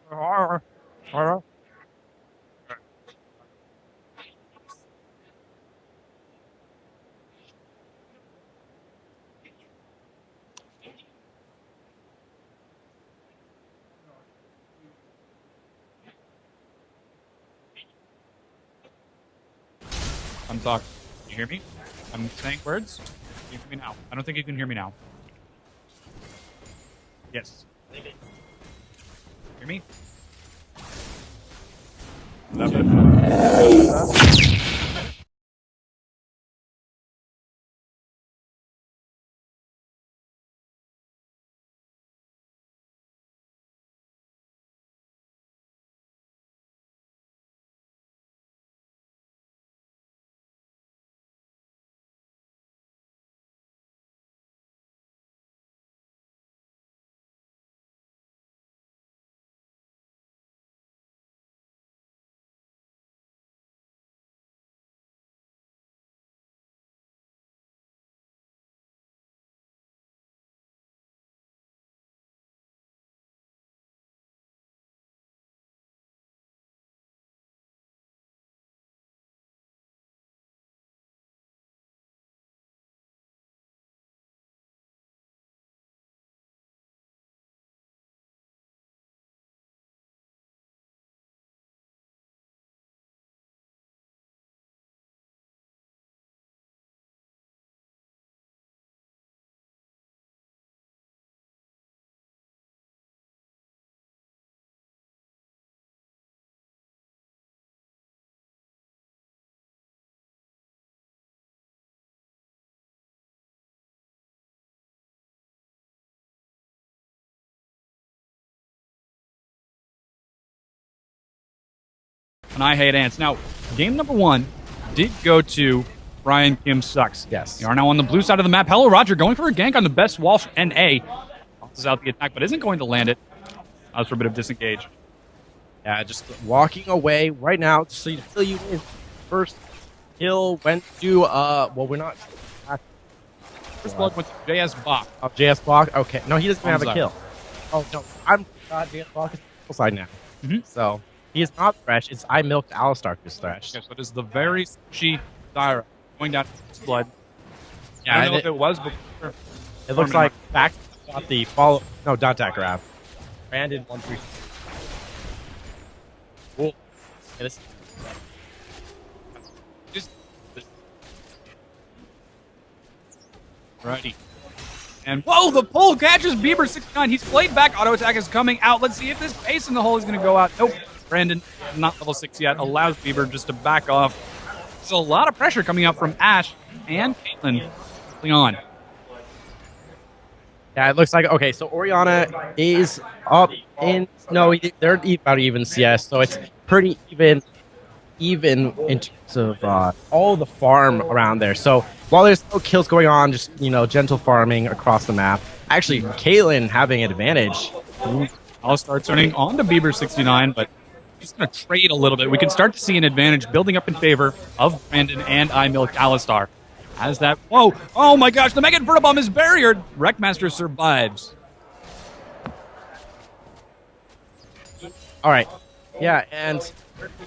I'm talking. You hear me? I'm saying words. You hear me now? I don't think you can hear me now. Yes. Hear me? And I hate ants. Now, game number 1 did go to Brian Kim Sucks. Yes. We are now on the blue side of the map. Hello, Roger, going for a gank on the best Walsh and A. Tosses out the attack, but isn't going to land it. That's for a bit of disengage. Yeah, just walking away right now. So you feel you in first kill went to well, we're not. First blood went to JS Bach. Oh, JS Block. Okay, no, he doesn't have a Thumbs kill. Oh no, I'm JS Block is full side now. So he is not Thresh. It's I milked Alistar who's Thresh. Okay, so it is the very squishy Zyra going down to first blood. Yeah, I don't know if it was before. It looks like back got the follow. No, dot attack grab. Brandon 1-3. Cool. Yeah, this. Just righty. And whoa, the pull catches Bieber 69. He's played back. Auto attack is coming out. Let's see if this base in the hole is going to go out. Nope. Brandon, not level 6 yet, allows Bieber just to back off. There's a lot of pressure coming out from Ash and Caitlyn early on. Yeah, it looks like okay. So Orianna is up in they're about even CS, so it's pretty even in terms of all the farm around there. So while there's no kills going on, just gentle farming across the map. Actually, Caitlyn having an advantage. I'll start turning on to Bieber 69, but he's going to trade a little bit. We can start to see an advantage building up in favor of Brandon and I milked Alistar. As that, whoa, oh my gosh, the Mega Inverter Bomb is barriered. Wreckmaster survives. All right, yeah, and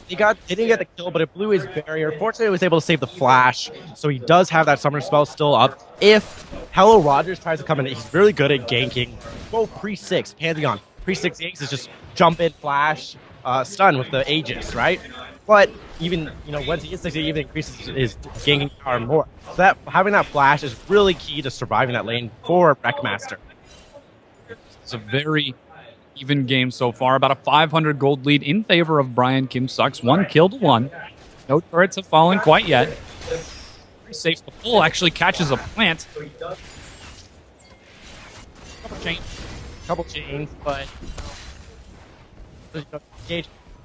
they didn't get the kill, but it blew his barrier. Fortunately, he was able to save the flash, so he does have that summoner spell still up. If Hello Rogers tries to come in, he's really good at ganking. Go pre-6, Pantheon. Pre-6 ganks is just jump in, flash, stun with the Aegis, right? But even, once he gets 60, even increases his ganking power more. So that having that flash is really key to surviving that lane for Wreckmaster. It's a very even game so far. About a 500 gold lead in favor of Brian Kim Sucks. 1 kill to 1. No turrets have fallen quite yet. Very safe. The pull actually catches a plant. Couple chains, but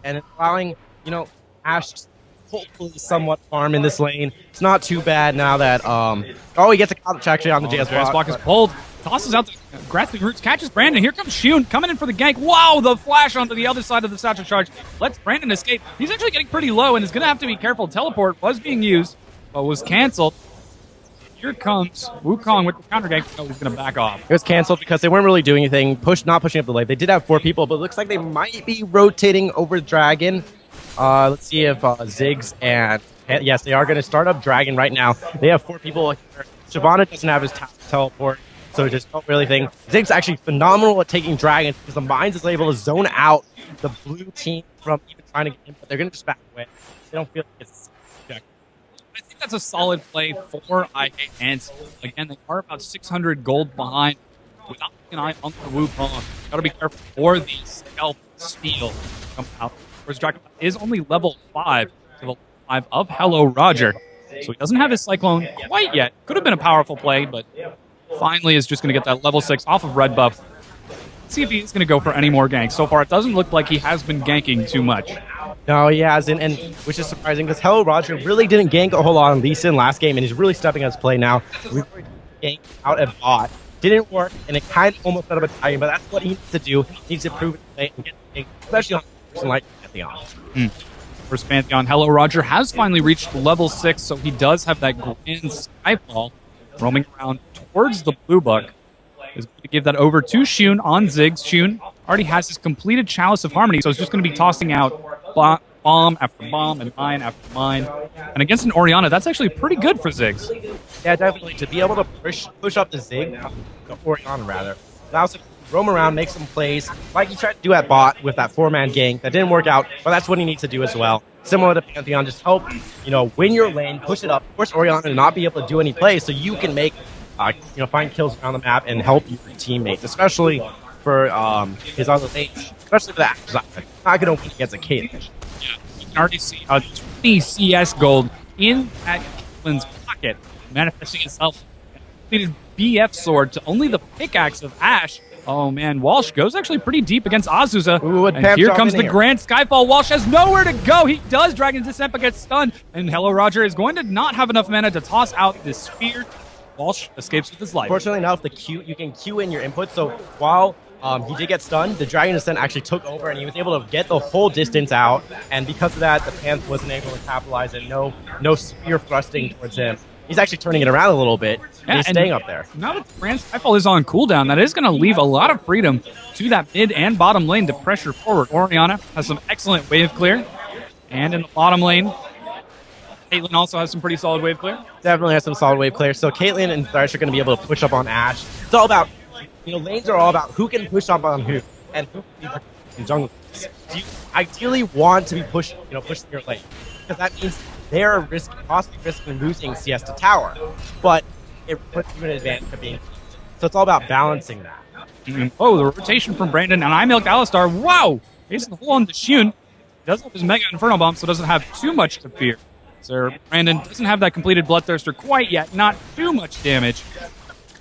and it's allowing, Ash to hopefully somewhat farm in this lane. It's not too bad now that he gets a counter actually on the JS block. JS block is pulled. Tosses out the grasping roots, catches Brandon. Here comes Shun coming in for the gank. Wow, the flash onto the other side of the satchel charge lets Brandon escape. He's actually getting pretty low and is going to have to be careful. Teleport was being used, but was canceled. here comes Wukong with the counter gank. Oh, he's going to back off. It was canceled because they weren't really doing anything. Not pushing up the lane. They did have 4 people, but it looks like they might be rotating over Dragon. Let's see if Ziggs and... Yes, they are going to start up Dragon right now. They have 4 people here. Shyvana doesn't have his teleport, so just don't really think. Ziggs actually phenomenal at taking Dragon because the Mines is able to zone out the blue team from even trying to get him, but they're going to just back away. They don't feel like it's... I think that's a solid play for IA and again, they are about 600 gold behind without an eye on the Wukong. Gotta be careful for the stealth steal to come out. Whereas Dragon is only level 5 to level 5 of Hello Roger. So he doesn't have his Cyclone quite yet. Could have been a powerful play, but finally is just going to get that level 6 off of red buff. Let's see if he's going to go for any more ganks. So far, it doesn't look like he has been ganking too much. No, he hasn't, and which is surprising because Hello Roger really didn't gank a whole lot on Lee Sin last game, and he's really stepping up his play now. We've already ganked out at bot. Didn't work, and it kind of almost set up a Titan, but that's what he needs to do. He needs to prove his play and get the gank, especially on a person like Pantheon. First Pantheon, Hello Roger has finally reached level 6, so he does have that grand Skyfall roaming around towards the blue buck. Is going to give that over to Shun on Ziggs. Shun already has his completed Chalice of Harmony, so it's just going to be tossing out bomb after bomb and mine after mine. And against an Orianna, that's actually pretty good for Ziggs. Yeah, definitely. To be able to push up the Zig, the Orianna rather, allows him to roam around, make some plays, like he tried to do at bot with that 4-man gank. That didn't work out, but that's what he needs to do as well. Similar to Pantheon, just help, win your lane, push it up, force Orianna to not be able to do any plays so you can make find kills around the map and help your teammates, especially for his other lanes, especially for that. Not going to win against a Caitlyn. Yeah, you can already see 20 CS gold in that Caitlyn's pocket, manifesting itself in a completed BF sword to only the pickaxe of Ashe. Oh man, Walsh goes actually pretty deep against Azusa. Ooh, and here comes the Grand Skyfall. Walsh has nowhere to go. He does Dragon Descent but gets stunned. And Hello Roger is going to not have enough mana to toss out this spear. Walsh escapes with his life. Fortunately enough, you can queue in your input. So while he did get stunned, the Dragon Descent actually took over and he was able to get the full distance out. And because of that, the Panth wasn't able to capitalize and no spear thrusting towards him. He's actually turning it around a little bit. Yeah, he's staying up there. Now that the Grand Skyfall is on cooldown, that is going to leave a lot of freedom to that mid and bottom lane to pressure forward. Orianna has some excellent wave clear. And in the bottom lane, Caitlyn also has some pretty solid wave clear. Definitely has some solid wave clear. So Caitlyn and Thresh are going to be able to push up on Ashe. It's all about, lanes are all about who can push up on who and who can be in jungle. So you ideally want to be pushing your lane because that means they're possibly risking losing CS to tower, but it puts you in an advantage of being. So it's all about balancing that. Oh, the rotation from Brandon and I milked Alistar. Wow! He's the hole on the Shun. Doesn't have his Mega Inferno Bomb, so doesn't have too much to fear. So Brandon doesn't have that completed Bloodthirster quite yet. Not too much damage.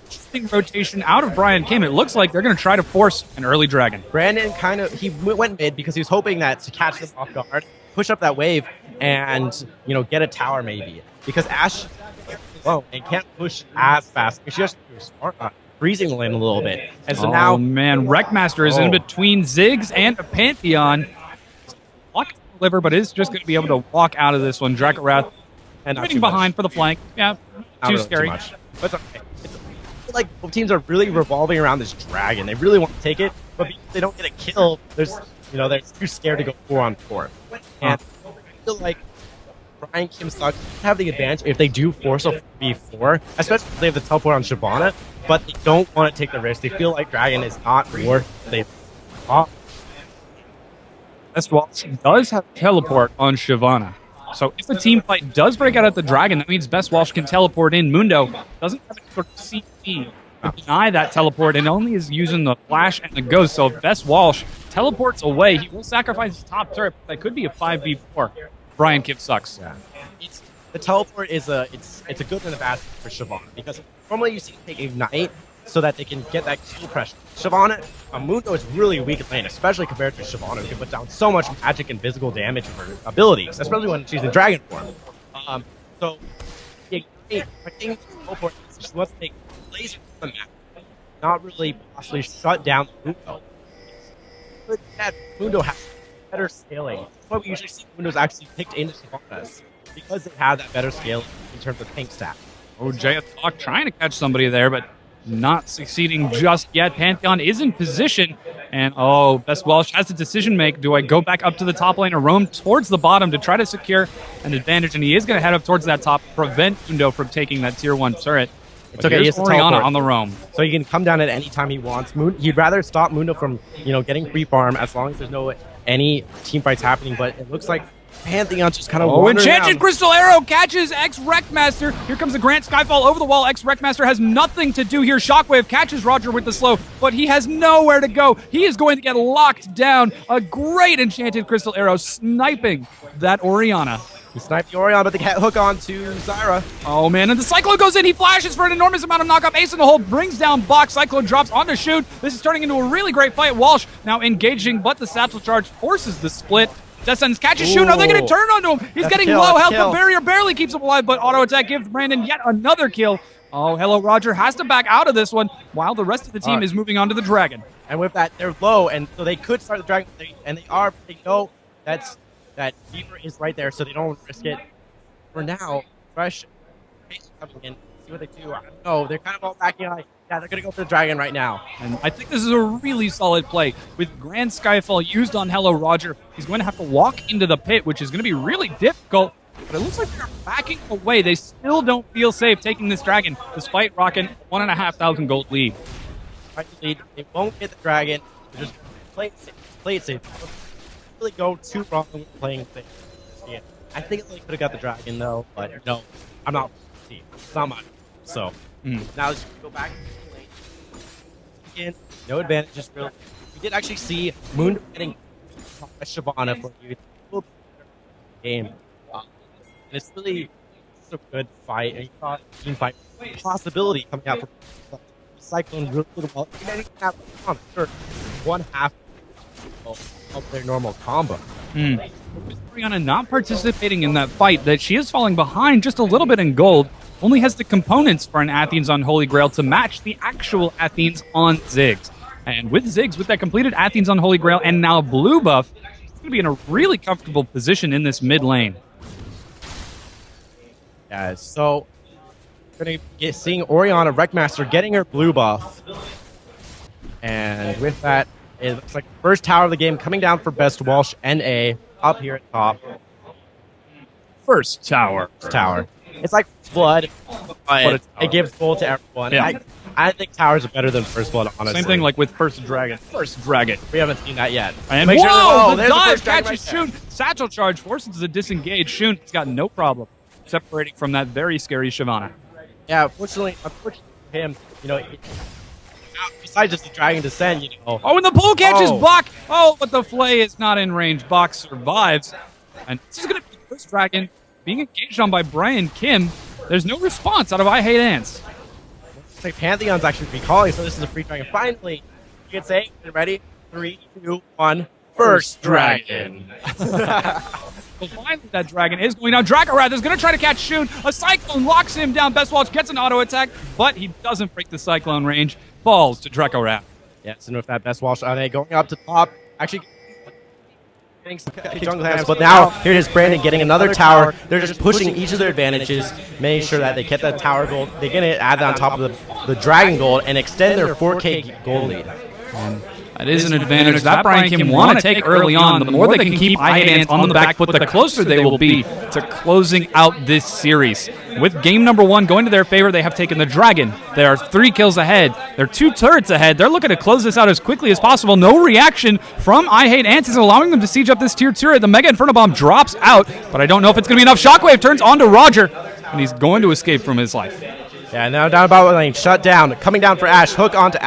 Interesting rotation out of Brian Kim. It looks like they're going to try to force an early Dragon. Brandon he went mid because he was hoping that to catch them off guard, push up that wave, and get a tower maybe. Because Ashe and can't push as fast. She just freezing the lane a little bit. And so now, man, Wreckmaster is in between Ziggs and a Pantheon. Walk deliver, but is just going to be able to walk out of this one. Dracorath and waiting behind for the flank. Yeah, too scary. Too much. But okay. It's like both teams are really revolving around this Dragon. They really want to take it, but because they don't get a kill, they're too scared to go 4-on-4. And I feel like Brian Kim sucks have the advantage if they do force a 4v4, especially if they have the teleport on Shyvana, but they don't want to take the risk. They feel like Dragon is not worth they Best Walsh does have teleport on Shyvana. So if the team fight does break out at the Dragon, that means Best Walsh can teleport in. Mundo doesn't have any sort of CP to deny that teleport and only is using the flash and the ghost. So if Best Walsh teleports away, he will sacrifice his top turret. That could be a 5v4. Brian Kim sucks. Yeah. The teleport is a good and a bad thing for Shyvana because normally you see take Ignite so that they can get that kill pressure. Shyvana, Mundo is really weak in lane, especially compared to Shyvana, who can put down so much magic and physical damage with her abilities, especially when she's in Dragon form. So the Ignite, I think teleport is she wants to take laser on the map, not really possibly shut down Mundo. But that Mundo has better scaling. That's why we usually see Mundo's actually picked into Shyvana's, because they have that better scaling in terms of tank stat. Oh, Jayatok trying to catch somebody there, but not succeeding just yet. Pantheon is in position, and Best Welsh has a decision make. Do I go back up to the top lane or roam towards the bottom to try to secure an advantage? And he is going to head up towards that top, prevent Mundo from taking that tier 1 turret. It's okay, he has to Orianna teleport on the roam. So he can come down at any time he wants. He'd rather stop Mundo from, getting free farm as long as there's any team fights happening, but it looks like Pantheon just kind of Enchanted Crystal Arrow catches X-Wreckmaster. Here comes the Grant Skyfall over the wall. X-Wreckmaster has nothing to do here. Shockwave catches Roger with the slow, but he has nowhere to go. He is going to get locked down. A great Enchanted Crystal Arrow sniping that Orianna. He sniped the Orion, but the hook on to Zyra. Oh, man, and the Cyclone goes in. He flashes for an enormous amount of knockup. Ace in the hole brings down Box. Cyclone drops onto Shoot. This is turning into a really great fight. Walsh now engaging, but the Satchel Charge forces the split. Death Sentence catches Shoot. Are they going to turn onto him? He's getting low health. The barrier barely keeps him alive, but auto attack gives Brandon yet another kill. Oh, Hello Roger has to back out of this one while the rest of the team is moving on to the Dragon. And with that, they're low, and so they could start the Dragon, and they know that Beaver is right there, so they don't risk it. For now, Fresh coming in, see what they do. I don't know. They're kind of all backing out. Yeah, they're going to go for the Dragon right now. And I think this is a really solid play. With Grand Skyfall used on Hello Roger, he's going to have to walk into the pit, which is going to be really difficult. But it looks like they're backing away. They still don't feel safe taking this Dragon, despite rocking 1,500 gold lead. They won't get the Dragon. They're just play it safe. Don't really go too wrong with playing safe. Yeah. I think they could have got the Dragon, though, but no, I'm not. It's not mine. So, now let's go back to the lane. Again, no advantage, just real. We did actually see Moon getting Shyvana for you. Game. And it's really a good fight. And you saw a team fight possibility coming out from Cyclone really well. They didn't have one half of their normal combo. With Orianna not participating in that fight, that she is falling behind just a little bit in gold, only has the components for an Athens on Holy Grail to match the actual Athens on Ziggs. And with Ziggs, with that completed Athens on Holy Grail and now blue buff, he's going to be in a really comfortable position in this mid lane. Yeah, so we're going to get seeing Orianna Wreckmaster getting her blue buff. And with that, it looks like the first tower of the game coming down for Best Welsh NA up here at top. First tower. It's like Blood, but it gives gold to everyone. Yeah. I think towers are better than First Blood, honestly. Same thing like with First Dragon. We haven't seen that yet. And Make whoa, sure the dive catches Shun. Satchel Charge forces the disengage. Shun has got no problem separating from that very scary Shyvana. Yeah, unfortunately for him, besides just the Dragon Descent, Oh, and the pull catches Bach. Oh, but the Flay is not in range. Bach survives. And this is going to be the first Dragon being engaged on by Brian Kim. There's no response out of I Hate Ants. It's like Pantheon's actually recalling, so this is a free Dragon. Finally, you can say, ready? 3, 2, 1. First Dragon. So finally, that Dragon is going down. Dracorath is going to try to catch Shun. A Cyclone locks him down. Best Welch gets an auto attack, but he doesn't break the Cyclone range. Falls to Dracorath. Yes, and with that Best Welsh NA going up to top, actually getting some jungle hands, but now here it is Brandon getting another tower. They're just pushing each of their advantages, making sure that they get that tower gold. They're going to add that on top of the Dragon gold and extend their 4K gold lead. That is an advantage that Brian Kim want to take early on. The more they can keep I Hate Ants on the back foot, the closer they will be to closing out this series. With game number 1 going to their favor, they have taken the Dragon. They are 3 kills ahead. They're 2 turrets ahead. They're looking to close this out as quickly as possible. No reaction from I Hate Ants is allowing them to siege up this tier 2. The Mega Inferno Bomb drops out, but I don't know if it's going to be enough. Shockwave turns onto Roger, and he's going to escape from his life. Yeah, now down bottom lane, shut down. Coming down for Ash, hook onto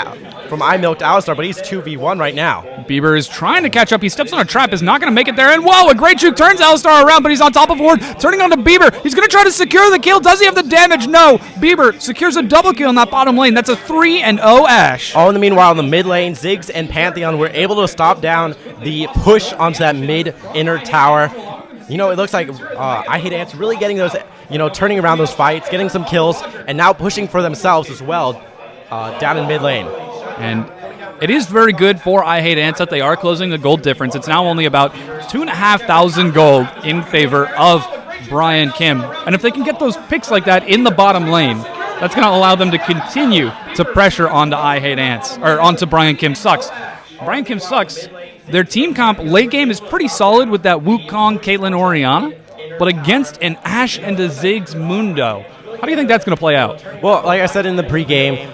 from iMilk to Alistar, but he's 2v1 right now. Bieber is trying to catch up. He steps on a trap, is not going to make it there. And whoa, a great juke turns Alistar around, but he's on top of Ward. Turning onto Bieber. He's going to try to secure the kill. Does he have the damage? No. Bieber secures a double kill in that bottom lane. That's a 3-0 Ash. All in the meanwhile, in the mid lane, Ziggs and Pantheon were able to stop down the push onto that mid inner tower. It looks like I Hate Ants really getting those, turning around those fights, getting some kills, and now pushing for themselves as well down in mid lane. And it is very good for I Hate Ants that they are closing the gold difference. It's now only about 2,500 gold in favor of Brian Kim. And if they can get those picks like that in the bottom lane, that's going to allow them to continue to pressure onto I Hate Ants, or onto Brian Kim Sucks. Brian Kim Sucks, their team comp late game is pretty solid with that Wukong, Caitlyn, Orianna, but against an Ashe and a Ziggs Mundo, how do you think that's going to play out? Well, like I said in the pregame,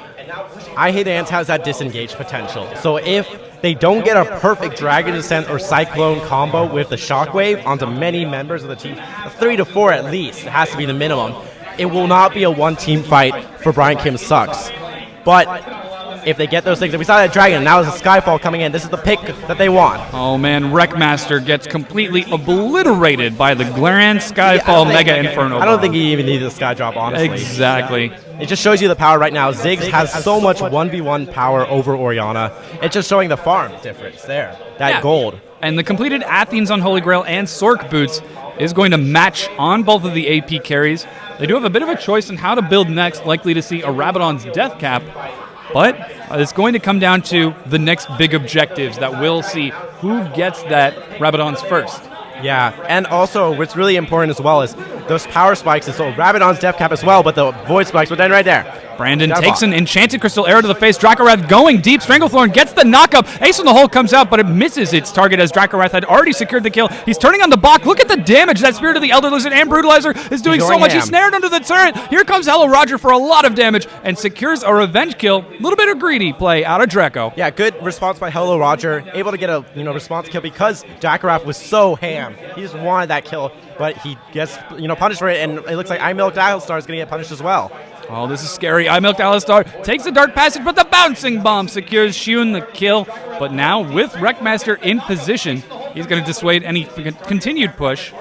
I Hate Ants has that disengage potential. So if they don't get a perfect Dragon Descent or Cyclone combo with the Shockwave onto many members of the team, 3 to 4 at least, it has to be the minimum, it will not be a one-team fight for Brian Kim Sucks. But if they get those things, and we saw that Dragon, now there's a Skyfall coming in. This is the pick that they want. Oh man, Wreckmaster gets completely obliterated by the Grand Skyfall Mega Inferno. I don't think he even needed the Sky Drop, honestly. Exactly. Yeah. It just shows you the power right now. Ziggs has so much 1v1 power over Orianna. It's just showing the farm difference there. That gold. And the completed Athene's Unholy Grail and Sork Boots is going to match on both of the AP carries. They do have a bit of a choice on how to build next, likely to see a Rabadon's Death Cap. But it's going to come down to the next big objectives that we'll see who gets that Rabadon's first. Yeah, and also what's really important as well is those power spikes, and so Rabadon's Death Cap as well, but the Void Spikes, but then right there. Brandon takes an Enchanted Crystal Arrow to the face. Dracorath going deep. Stranglethorn gets the knockup. Ace in the Hole comes out, but it misses its target as Dracorath had already secured the kill. He's turning on the Bach. Look at the damage that Spirit of the Elder Lizard and Brutalizer is doing so much. He's snared under the turret. Here comes Hello Roger for a lot of damage and secures a revenge kill. A little bit of greedy play out of Draco. Yeah, good response by Hello Roger. Able to get a response kill because Dracorath was so ham. He just wanted that kill, but he gets punished for it, and it looks like I Milk Alistar is going to get punished as well. Oh, this is scary. I Milked Alistar takes the Dark Passage, but the Bouncing Bomb secures Shun the kill. But now, with Wreckmaster in position, he's going to dissuade any continued push.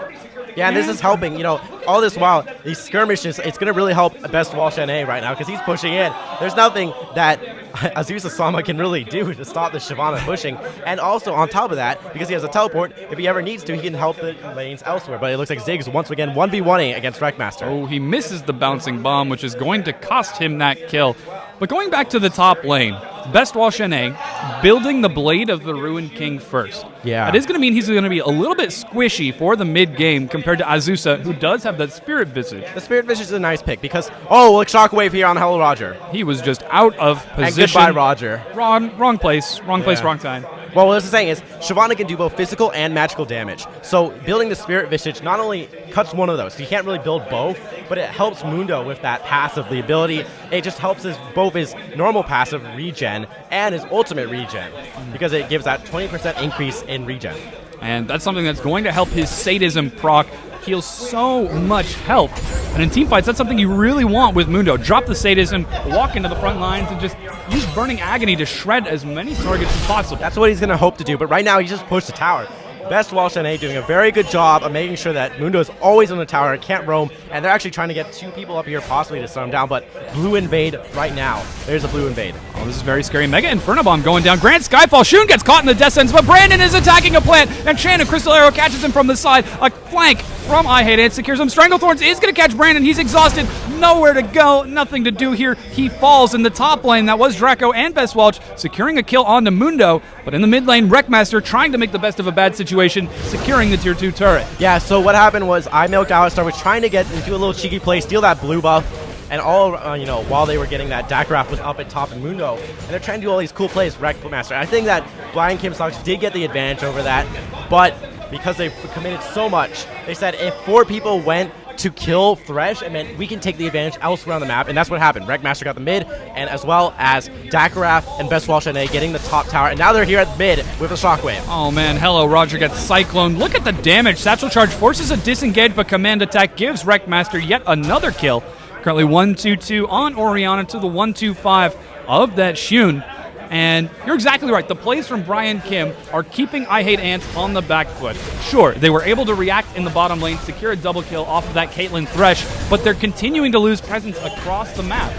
Yeah, and this is helping, all this while, these skirmishes, it's going to really help Best Wall Shanae right now because he's pushing in. There's nothing that Azusa Sama can really do to stop the Shyvana pushing. And also, on top of that, because he has a teleport, if he ever needs to, he can help the lanes elsewhere. But it looks like Ziggs, once again, 1v1ing against Wreckmaster. Oh, he misses the Bouncing Bomb, which is going to cost him that kill. But going back to the top lane, Best Wall Shanae building the Blade of the Ruined King first. Yeah. That is going to mean he's going to be a little bit squishy for the mid game compared to Azusa, who does have that Spirit Visage. The Spirit Visage is a nice pick because, look, Shockwave here on Hello Roger. He was just out of position. And goodbye, Roger. Wrong place, wrong time. Well, what I was saying is, Shyvana can do both physical and magical damage. So building the Spirit Visage not only cuts one of those, you can't really build both, but it helps Mundo with that passive, the ability. It just helps both his normal passive regen and his ultimate regen, because it gives that 20% increase in regen. And that's something that's going to help his Sadism proc heal so much health. And in teamfights, that's something you really want with Mundo. Drop the Sadism, walk into the front lines, and just use Burning Agony to shred as many targets as possible. That's what he's going to hope to do, but right now he just pushed the tower. Best Wall Shanae doing a very good job of making sure that Mundo is always on the tower, can't roam, and they're actually trying to get 2 people up here possibly to slow him down, but Blue Invade right now. There's a Blue Invade. Oh, this is very scary. Mega Inferno Bomb going down. Grand Skyfall. Shun gets caught in the Death Sentence, but Brandon is attacking a plant, and Shannon Crystal Arrow catches him from the side. A flank from I Hate Ants secures him. Stranglethorns is going to catch Brandon. He's exhausted. Nowhere to go. Nothing to do here. He falls in the top lane. That was Draco and Best Welch securing a kill onto Mundo, but in the mid lane, Wreckmaster trying to make the best of a bad situation, securing the tier 2 turret. Yeah, so what happened was I Milked Alistar was trying to get into a little cheeky play, steal that blue buff, and all, while they were getting that, Dakrath was up at top in Mundo, and they're trying to do all these cool plays, Wreckmaster. I think that Brian Kim Sucks did get the advantage over that, but because they committed so much, they said if 4 people went to kill Thresh, it meant we can take the advantage elsewhere on the map, and that's what happened. Wreckmaster got the mid, and as well as Dakrath and Best Wall Shanae getting the top tower, and now they're here at mid with a Shockwave. Oh man, Hello Roger gets Cyclone. Look at the damage. Satchel Charge forces a disengage, but Command Attack gives Wreckmaster yet another kill. Currently 1-2-2 on Orianna to the 1-2-5 of that Shun. And you're exactly right. The plays from Brian Kim are keeping I Hate Ants on the back foot. Sure, they were able to react in the bottom lane, secure a double kill off of that Caitlyn Thresh, but they're continuing to lose presence across the map.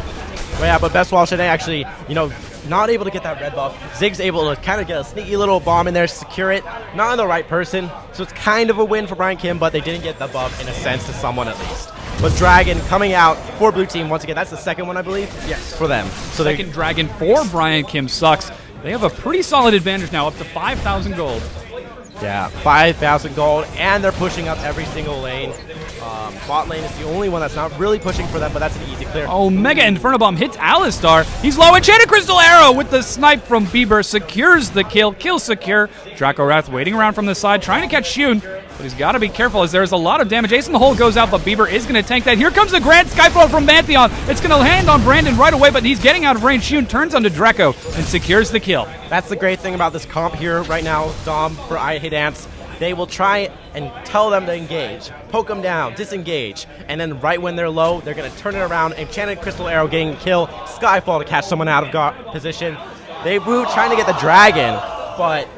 Well, yeah, but Best Wall Shanae actually, not able to get that red buff. Ziggs able to kind of get a sneaky little bomb in there, secure it. Not on the right person, so it's kind of a win for Brian Kim, but they didn't get the buff in a sense to someone at least. But Dragon coming out for Blue Team once again. That's the second one, I believe. Yes, for them. So second Dragon for Brian Kim Sucks. They have a pretty solid advantage now, up to 5,000 gold. Yeah, 5,000 gold, and they're pushing up every single lane. Bot lane is the only one that's not really pushing for them, but that's an easy clear. Oh, Mega Inferno Bomb hits Alistar. He's low. Enchanted Crystal Arrow with the snipe from Bieber secures the kill. Kill secure. Draco Wrath waiting around from the side, trying to catch Shun, but he's got to be careful as there's a lot of damage. Ace in the hole goes out, but Bieber is going to tank that. Here comes the Grand Skyfall from Pantheon. It's going to land on Brandon right away, but he's getting out of range. Shun turns onto Draco and secures the kill. That's the great thing about this comp here right now, Dom, for I Hate Ants. They will try and tell them to engage, poke them down, disengage, and then right when they're low, they're going to turn it around. Enchanted Crystal Arrow getting a kill, Skyfall to catch someone out of position. They were trying to get the dragon, but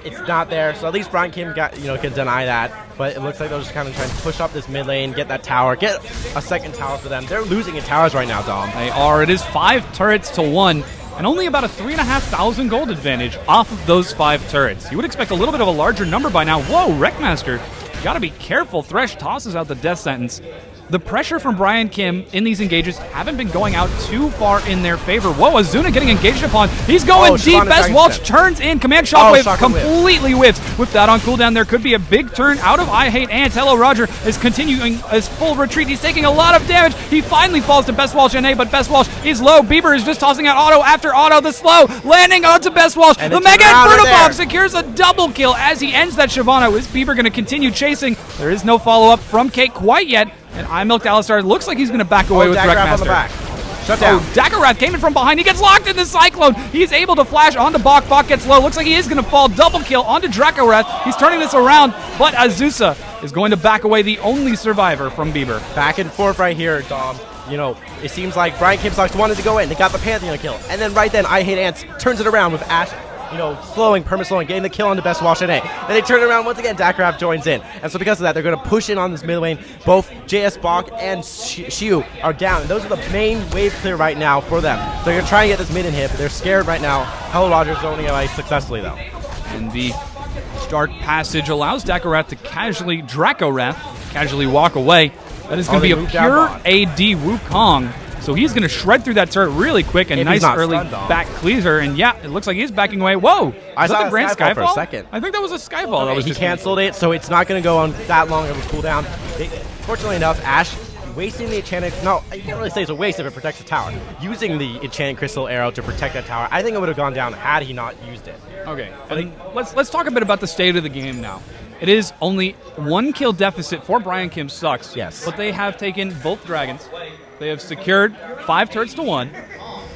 it's not there. So at least Brian Kim can deny that. But it looks like they're just kind of trying to push up this mid lane, get that tower, get a second tower for them. They're losing in towers right now, Dom. They are. It is 5 turrets to 1. And only about a 3,500 gold advantage off of those 5 turrets. You would expect a little bit of a larger number by now. Whoa, Wreckmaster. Got to be careful. Thresh tosses out the death sentence. The pressure from Brian Kim in these engages haven't been going out too far in their favor. Whoa, Azuna getting engaged upon. He's going deep. Best Walsh turns in. Command Shockwave completely whiffs. With that on cooldown, there could be a big turn out of I Hate Ants. Hello Roger is continuing his full retreat. He's taking a lot of damage. He finally falls to Best Walsh NA, but Best Walsh is low. Bieber is just tossing out auto after auto. The slow landing onto Best Walsh. The Mega Inferno Bomb secures a double kill as he ends that Shyvana. Is Bieber going to continue chasing? There is no follow-up from Kate quite yet. And I Milked Alistar looks like he's going to back away with Wreckmaster. On the back. Shut down. Dakarath came in from behind. He gets locked in the Cyclone. He's able to flash onto Bok. Bok gets low. Looks like he is going to fall. Double kill onto Dracorath. He's turning this around, but Azusa is going to back away, the only survivor from Bieber. Back and forth right here, Dom. It seems like Brian Kim Sox wanted to go in. They got the Pantheon kill. And then right then, I Hate Ants turns it around with Ash, perma-slowing, getting the kill on the Best Walsh NA. Then they turn it around once again, Dakarath joins in. And so because of that, they're going to push in on this mid lane. Both JS Bok and Shiu are down. And those are the main wave clear right now for them. So they're going to try and get this mid in hit, but they're scared right now. Hello Roger zoning away successfully, though. And the Dark Passage allows Dakarath to casually walk away. That is going to be a pure AD Wukong. So he's going to shred through that turret really quick. And nice early back cleaser. And yeah, it looks like he's backing away. Whoa! I saw the Grand Skyfall for a second. I think that was a Skyfall. Okay, he canceled it, so it's not going to go on that long of a cooldown. Fortunately enough, Ash wasting the enchanted. No, you can't really say it's a waste if it protects the tower. Using the enchanted crystal arrow to protect that tower, I think it would have gone down had he not used it. Okay, and let's talk a bit about the state of the game now. It is only 1 kill deficit for Brian Kim Sucks. Yes. But they have taken both dragons. They have secured 5 turrets to 1.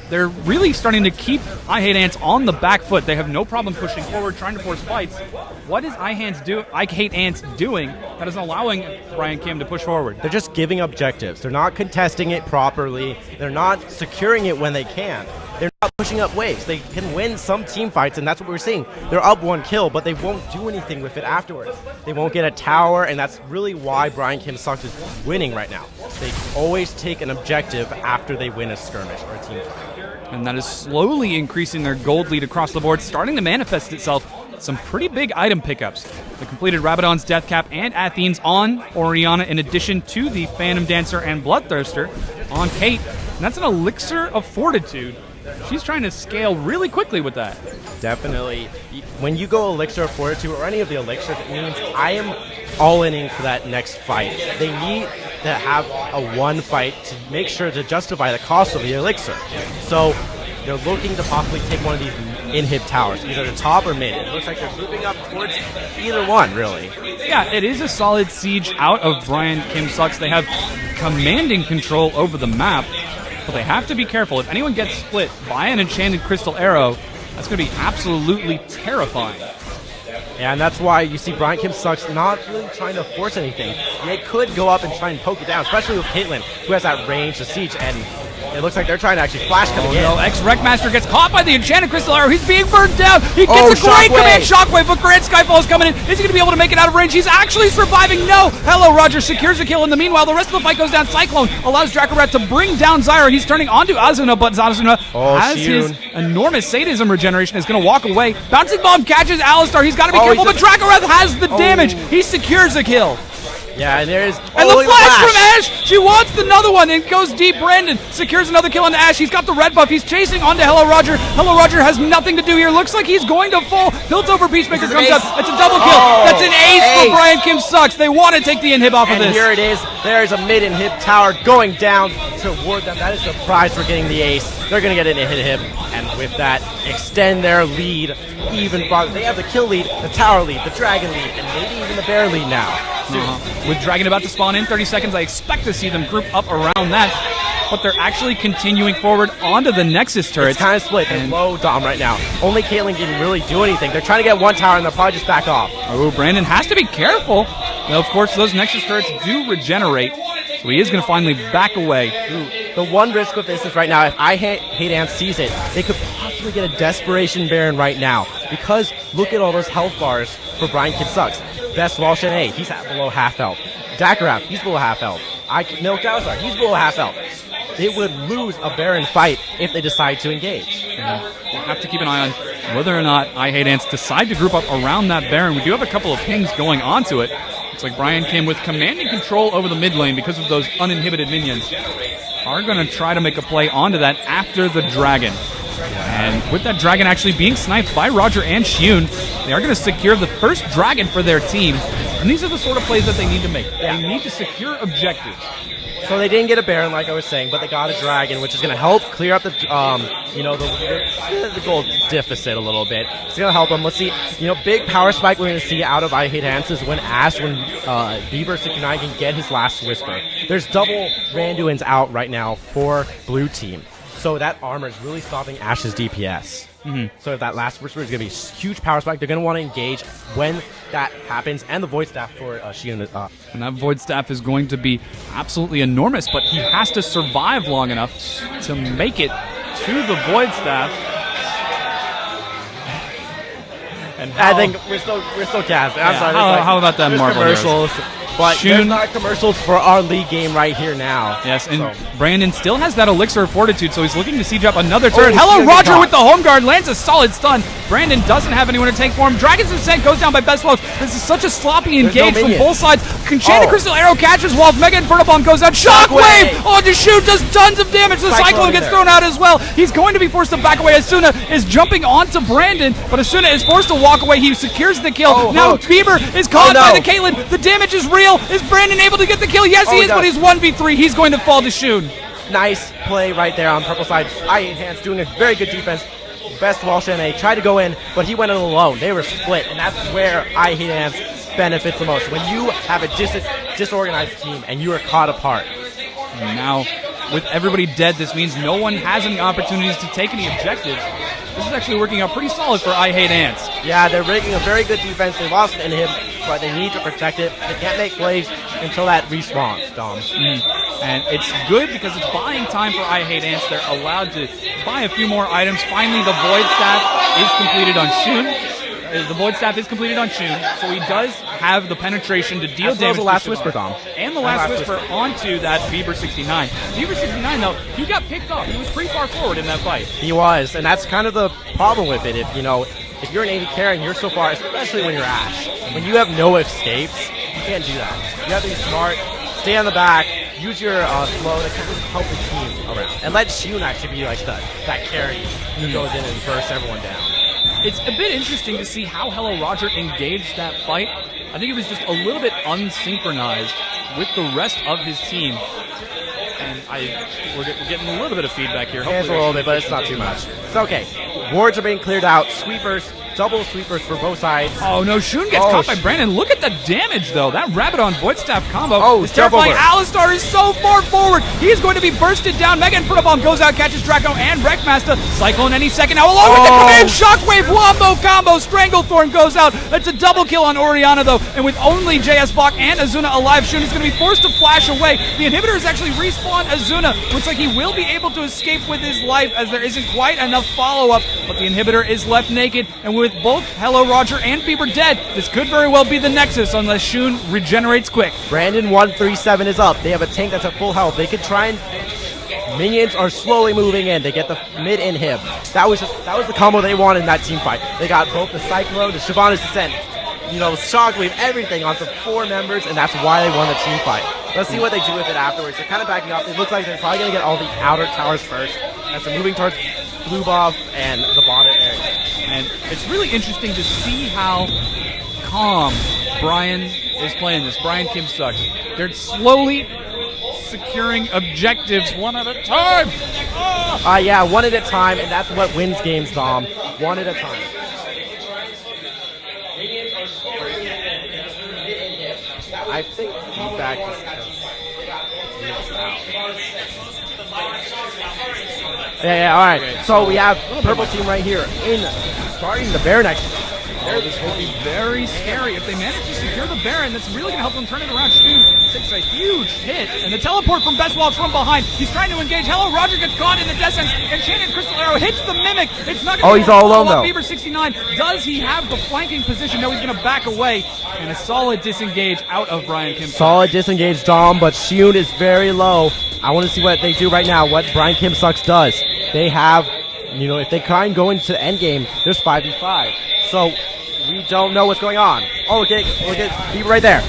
They're really starting to keep I Hate Ants on the back foot. They have no problem pushing forward, trying to force fights. What is I Hate Ants doing that is allowing Brian Kim to push forward? They're just giving objectives. They're not contesting it properly. They're not securing it when they can. They're not pushing up waves. They can win some team fights, and that's what we're seeing. They're up 1 kill, but they won't do anything with it afterwards. They won't get a tower, and that's really why Brian Kim Sucks is winning right now. They always take an objective after they win a skirmish or a team fight. And that is slowly increasing their gold lead across the board, starting to manifest itself. Some pretty big item pickups. The completed Rabadon's Death Cap and Athene's on Orianna, in addition to the Phantom Dancer and Bloodthirster on Kate. And that's an Elixir of Fortitude. She's trying to scale really quickly with that. Definitely. When you go Elixir of Fortitude or any of the Elixirs, it means I am all-inning for that next fight. They need to have a 1 fight to make sure to justify the cost of the Elixir. So they're looking to possibly take one of these in-hit towers, either the top or mid. It looks like they're moving up towards either one, really. Yeah, it is a solid siege out of Brian Kim Sucks. They have commanding control over the map. But they have to be careful. If anyone gets split by an enchanted crystal arrow, that's going to be absolutely terrifying. Yeah, and that's why you see Brian Kim Sucks not really trying to force anything. They could go up and try and poke it down, especially with Caitlyn, who has that range to siege, and it looks like they're trying to actually flash coming in. No, Wreckmaster gets caught by the enchanted crystal arrow. He's being burned down. He gets a great command shockwave, but Grand Skyfall is coming in. Is he going to be able to make it out of range? He's actually surviving. No. Hello, Roger secures a kill. In the meanwhile, the rest of the fight goes down. Cyclone allows Dracorath to bring down Zyra. He's turning onto Azuna, but Azuna has his enormous sadism regeneration. Is going to walk away. Bouncing Bomb catches Alistar. He's got to be careful, but Dracorath has the damage. He secures a kill. Yeah, and there's... And the flash from Ash! She wants another one and goes deep. Brandon secures another kill onto Ash. He's got the red buff. He's chasing onto Hello Roger. Hello Roger has nothing to do here. Looks like he's going to fall. Piltover Peacemaker comes up. It's a double kill. That's an ace for Brian Kim Sucks. They want to take the inhib off of this. And here it is. There's a mid-inhib tower going down toward them. That is the prize for getting the ace. They're going to get an inhib. And with that, extend their lead even farther. They have the kill lead, the tower lead, the dragon lead, and maybe even the bear lead now. With Dragon about to spawn in 30 seconds, I expect to see them group up around that. But they're actually continuing forward onto the Nexus turret. It's kind of split. They're low dom right now. Only Caitlyn didn't really do anything. They're trying to get one tower, and they'll probably just back off. Oh, Brandon has to be careful. Now, of course, those Nexus turrets do regenerate, so he is going to finally back away. The one risk with this is right now, if I Hate Ant sees it, they could possibly get a Desperation Baron right now. Because look at all those health bars for Brian Kid Sucks. Best Walsh and A, he's below half health. Dakaraf, he's below half health. Milk Dowsar, he's below half health. They would lose a Baron fight if they decide to engage. We'll have to keep an eye on whether or not I Hate Ants decide to group up around that Baron. We do have a couple of pings going onto it. Looks like Brian Kim with commanding control over the mid lane because of those uninhibited minions are going to try to make a play onto that after the dragon. And with that dragon actually being sniped by Roger and Shun, they are going to secure the first dragon for their team. And these are the sort of plays that they need to make. They need to secure objectives. So they didn't get a Baron, like I was saying, but they got a Dragon, which is going to help clear up the, the gold deficit a little bit. It's going to help them. Let's see, big power spike we're going to see out of I Hate Ants is when Bieber69 can get his last Whisper. There's double Randuins out right now for blue team. So that armor is really stopping Ash's DPS. So if that last Whisper is going to be a huge power spike, they're going to want to engage when that happens, and the Void Staff for Shion. And that Void Staff is going to be absolutely enormous, but he has to survive long enough to make it to the Void Staff. And I think we're still casting. I'm sorry. How about that Marvel commercials? But there's not commercials for our league game right here now. Yes, and Brandon still has that Elixir of Fortitude, so he's looking to siege up another turret. Hello, Roger with the home guard, lands a solid stun. Brandon doesn't have anyone to take for him. Dragon's Ascent goes down by Best Loaf. This is such a sloppy engage from both sides. Enchanted Crystal Arrow catches while Mega Inferno Bomb goes out. Shockwave! Oh, the shoot does tons of damage. The Cyclone gets thrown out as well. He's going to be forced to back away. Asuna is jumping onto Brandon, but Asuna is forced to walk away. He secures the kill. Now Bieber is caught by the Caitlyn. The damage is real. Is Brandon able to get the kill? Yes, he is, but he's 1v3. He's going to fall to Shun. Nice play right there on purple side. I Hate Ants doing a very good defense. Best Walsh and A tried to go in, but he went in alone. They were split, and that's where I Hate Ants benefits the most. When you have a disorganized team and you are caught apart. And now, with everybody dead, this means no one has any opportunities to take any objectives. This is actually working out pretty solid for I Hate Ants. Yeah, they're rigging a very good defense. They lost an inhib, but they need to protect it. They can't make plays until that respawns, Dom. And it's good because it's buying time for I Hate Ants. They're allowed to buy a few more items. Finally, the Void Staff is completed on Shun. The Void Staff is completed on Shun, so he does have the penetration to deal damage the last Whisper, Dom. And the last Whisper onto that Bieber69. Bieber69, though, he got picked off. He was pretty far forward in that fight. He was, and that's kind of the problem with it. If you're an AD carry and you're so far, especially when you're Ashe, when you have no escapes, you can't do that. You have to be smart, stay on the back, use your slow to kind of help the team around. And let Shun actually be like that carry who goes in and bursts everyone down. It's a bit interesting to see how Hello Roger engaged that fight. I think it was just a little bit unsynchronized with the rest of his team. And we're getting a little bit of feedback here. It's a little bit, but it's not too much. It's okay. Wards are being cleared out. Sweepers, double sweepers for both sides. Oh no, Shun gets caught by Brandon. Look at the damage though. That Rabadon Void Staff combo is terrifying. Alistar is so far forward. He's going to be bursted down. Mega Inferno Bomb goes out, catches Draco and Wreckmaster. Cyclone any second now, along with the command Shockwave Wombo combo. Stranglethorn goes out. It's a double kill on Oriana though, and with only JS Bach and Azuna alive, Shun is going to be forced to flash away. The inhibitor is actually respawned Azuna. Looks like he will be able to escape with his life as there isn't quite enough follow-up, but the inhibitor is left naked, and with both Hello Roger and Bieber dead, this could very well be the Nexus unless Shun regenerates quick. Brandon 137 is up. They have a tank that's at full health. They could try and... Minions are slowly moving in. They get the mid inhib. That was the combo they wanted in that team fight. They got both the Cyclone, the Shyvana's Descent. shockwave, everything onto 4 members, and that's why they won the team fight. Let's see what they do with it afterwards. They're kind of backing up. It looks like they're probably going to get all the outer towers first as they're moving towards Blue Bob and the bottom area. And it's really interesting to see how calm Brian is playing this. Brian Kim sucks. They're slowly securing objectives one at a time. Yeah, one at a time, and that's what wins games, Dom. One at a time. I think feedback is Yeah, all right. So we have purple team right here in starting the Baron next. This will be very scary. If they manage to secure the Baron, that's really going to help them turn it around. Shun takes a huge hit, and the teleport from Best Walsh from behind. He's trying to engage. Hello, Roger gets caught in the distance, and Shannon Crystal Arrow hits the Mimic. It's not going to he's all alone, though. Bieber 69. Does he have the flanking position? No, he's going to back away, and a solid disengage out of Brian Kim. Solid disengage, Dom, but Shun is very low. I want to see what they do right now, what Brian Kim Sucks does. They have, if they try and go into the end game, there's 5v5. So we don't know what's going on. Oh, look at Bieber right there.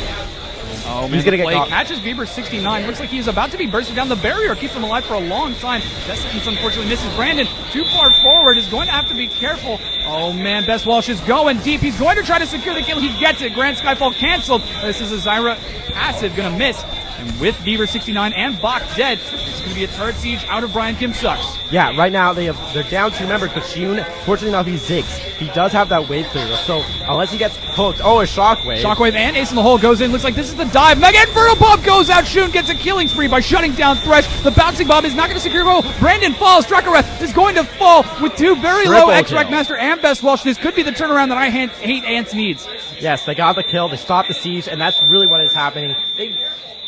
Oh, man, he's going to get caught. Catches Bieber 69. Looks like he's about to be bursting down the barrier. Keeps him alive for a long time. Destins unfortunately misses. Brandon too far forward. Is going to have to be careful. Oh, man. Best Walsh is going deep. He's going to try to secure the kill. He gets it. Grand Skyfall canceled. This is a Zyra passive. Going to miss. And with Bieber 69 and Bach dead, it's going to be a turret siege out of Brian Kim Sucks. Yeah, right now they're down 2 members, but Shun, fortunately enough, he zigs. He does have that wave clear, so unless he gets hooked, a shockwave. Shockwave and Ace in the Hole goes in. Looks like this is the dive. Mega Inferno Bomb goes out. Shun gets a killing spree by shutting down Thresh. The bouncing bomb is not going to secure goal. Brandon falls. Dracareth is going to fall with 2 very low X-Rack Master and Best Walsh. This could be the turnaround that I hate Ants needs. Yes, they got the kill. They stopped the siege, and that's really what is happening.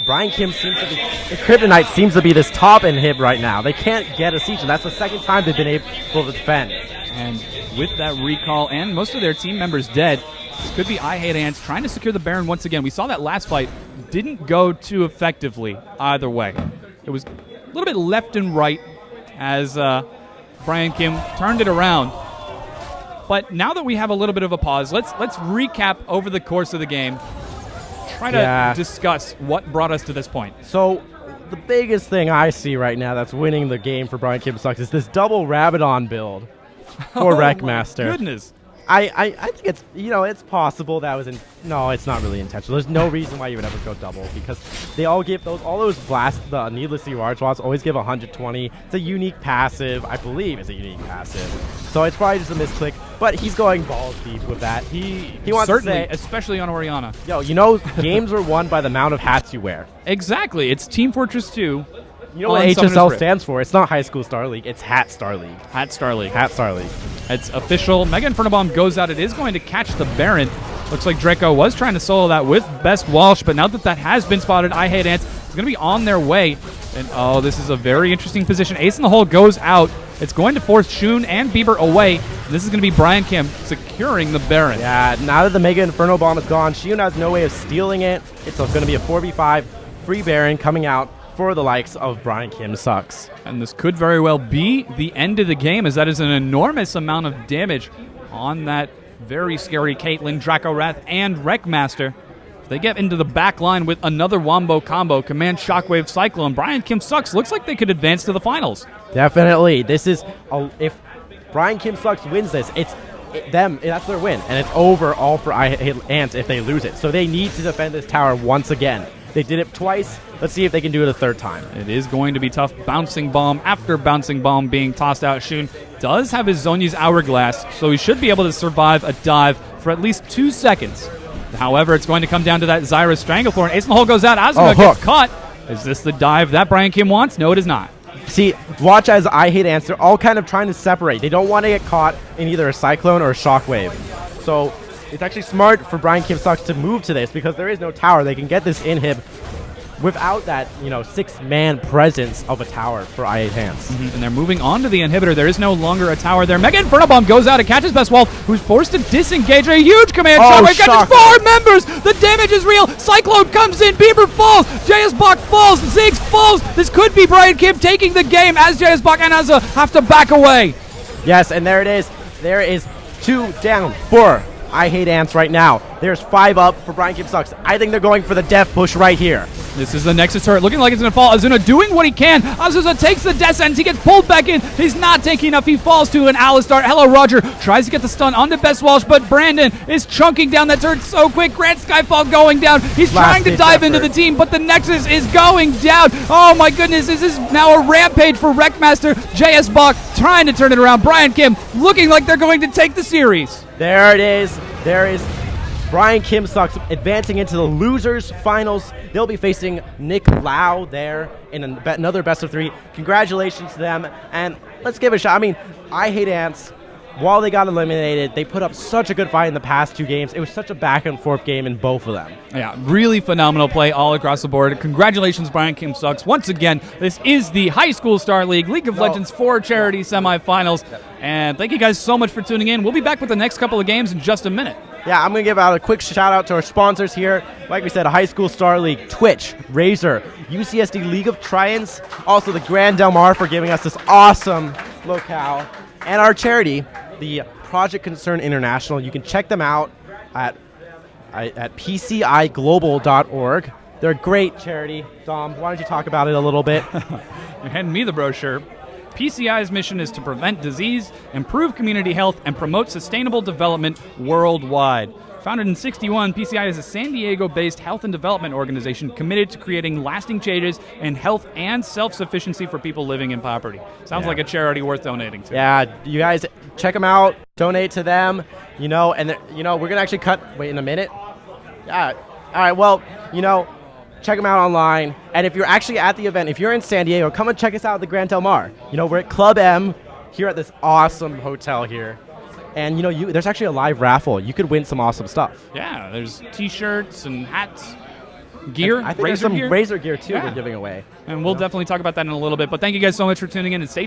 Brian Kim seems to be, the Kryptonite seems to be this top inhib right now. They can't get a siege, and that's the second time they've been able to defend. And with that recall and most of their team members dead, this could be I Hate Ants trying to secure the Baron once again. We saw that last fight didn't go too effectively either way. It was a little bit left and right as Brian Kim turned it around. But now that we have a little bit of a pause, let's recap over the course of the game. Try to discuss what brought us to this point. So the biggest thing I see right now that's winning the game for Brian Kim Sucks is this double Rabadon build for Wreckmaster. Goodness. I think it's it's possible that was no, it's not really intentional. There's no reason why you would ever go double because they all give all those blasts, the needlessly large ones always give 120. It's a unique passive, I believe it's a unique passive. So it's probably just a misclick, but he's going balls deep with that. He wants certainly, to say, especially on Orianna. Games are won by the amount of hats you wear. Exactly. It's Team Fortress 2. You know what HSL stands for? It's not High School Starleague. It's Hat Starleague. Hat Starleague. Hat Starleague. It's official. Mega Inferno Bomb goes out. It is going to catch the Baron. Looks like Draco was trying to solo that with Best Walsh, but now that has been spotted, I Hate Ants is going to be on their way. And this is a very interesting position. Ace in the Hole goes out. It's going to force Shun and Bieber away. This is going to be Brian Kim securing the Baron. Yeah, now that the Mega Inferno Bomb is gone, Shun has no way of stealing it. It's going to be a 4v5 free Baron coming out for the likes of Brian Kim Sucks. And this could very well be the end of the game, as that is an enormous amount of damage on that very scary Caitlyn, Dracorath, and Wreckmaster. They get into the back line with another Wombo combo, Command Shockwave Cyclone. Brian Kim Sucks looks like they could advance to the finals. Definitely. This is, if Brian Kim Sucks wins this, that's their win. And it's over all for I Hate Ants if they lose it. So they need to defend this tower once again. They did it twice. Let's see if they can do it a third time. It is going to be tough. Bouncing Bomb after Bouncing Bomb being tossed out. Shun does have his Zhonya's Hourglass, so he should be able to survive a dive for at least 2 seconds. However, it's going to come down to that Zyra Stranglethorn. And Ace in the Hole goes out. Azuma gets caught. Is this the dive that Brian Kim wants? No, it is not. See, watch as I Hate Ants. They're all kind of trying to separate. They don't want to get caught in either a Cyclone or a Shockwave. So it's actually smart for Brian Kim Sucks to move to this because there is no tower. They can get this inhib without that, 6-man presence of a tower for I Hate Ants. And they're moving on to the inhibitor. There is no longer a tower there. Mega Inferno Bomb goes out. It catches Best Wolf, who's forced to disengage. A huge command shockwave catches 4 members. The damage is real. Cyclone comes in. Bieber falls. JS Bach falls. Ziggs falls. This could be Brian Kim taking the game as JS Bach and Azza have to back away. Yes, and there it is. There is 2 down for I hate ants right now. There's 5 up for Brian Kim Sucks. I think they're going for the death push right here. This is the Nexus turret, looking like it's going to fall. Azuna doing what he can. Azusa takes the death sentence. He gets pulled back in. He's not taking enough. He falls to an Alistar. Hello, Roger. Tries to get the stun onto Best Walsh, but Brandon is chunking down that turret so quick. Grant Skyfall going down. He's trying to dive into the team, but the Nexus is going down. Oh my goodness, this is now a rampage for Wreckmaster. JS Bach trying to turn it around. Brian Kim looking like they're going to take the series. There it is. There is Brian Kim Sucks advancing into the losers finals. They'll be facing Nick Lau there in another best of 3. Congratulations to them, and let's give it a shot. I mean, I hate ants. While they got eliminated, they put up such a good fight in the past 2 games. It was such a back and forth game in both of them. Yeah, really phenomenal play all across the board. Congratulations, Brian Kim Sucks. Once again, this is the High School Star League of Legends for Charity semifinals. And thank you guys so much for tuning in. We'll be back with the next couple of games in just a minute. Yeah, I'm going to give out a quick shout out to our sponsors here. Like we said, High School Star League, Twitch, Razer, UCSD League of Tritons, also the Grand Del Mar for giving us this awesome locale, and our charity, the Project Concern International. You can check them out at PCIglobal.org. They're a great charity. Dom, why don't you talk about it a little bit? You're handing me the brochure. PCI's mission is to prevent disease, improve community health, and promote sustainable development worldwide. Founded in '61, PCI is a San Diego-based health and development organization committed to creating lasting changes in health and self-sufficiency for people living in poverty. Sounds like a charity worth donating to. Yeah, you guys check them out, donate to them, and we're going to actually wait in a minute. Yeah, all right, well, check them out online. And if you're actually at the event, if you're in San Diego, come and check us out at the Grand Del Mar. We're at Club M here at this awesome hotel here. And, there's actually a live raffle. You could win some awesome stuff. Yeah, there's T-shirts and hats, gear, I think there's some Razer gear, too, we're giving away. And we'll definitely talk about that in a little bit. But thank you guys so much for tuning in, and stay